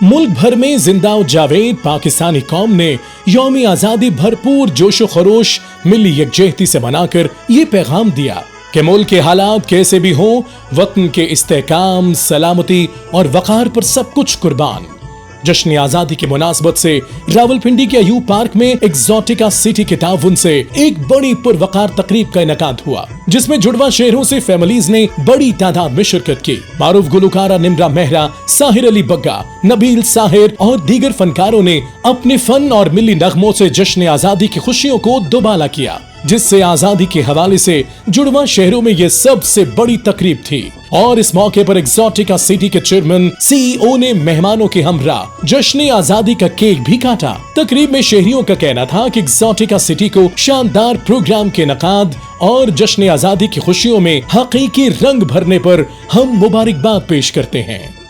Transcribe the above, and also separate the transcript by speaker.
Speaker 1: मुल्क भर में जिंदा जावेद पाकिस्तानी कौम ने यौम आजादी भरपूर जोशो खरोश मिली यकजहती से मनाकर ये पैगाम दिया कि मुल्क के हालात कैसे भी हों, वतन के इस्तेहकाम, सलामती और वकार पर सब कुछ कुर्बान। जश्न आजादी की मुनासबत से रावलपिंडी के अयूब पार्क में एग्जोटिका सिटी के ताउन से एक बड़ी पुरवकार तकरीब का इनेकाद हुआ, जिसमें जुड़वा शहरों से फैमिलीज ने बड़ी तादाद में शिरकत की। मारूफ गुलकारा निम्रा मेहरा, साहिर अली बग्गा, नबील साहिर और दीगर फनकारों ने अपने फन और मिली नगमों से जश्न आजादी की खुशियों को दुबाला किया, जिससे आजादी के हवाले से जुड़वा शहरों में यह सबसे बड़ी तकरीब थी। और इस मौके पर एग्जोटिका सिटी के चेयरमैन CEO ने मेहमानों के हमरा जश्न आजादी का केक भी काटा। तकरीब में शहरियों का कहना था कि एग्जोटिका सिटी को शानदार प्रोग्राम के नकाद और जश्न आजादी की खुशियों में हकीकी रंग भरने पर हम मुबारकबाद पेश करते हैं।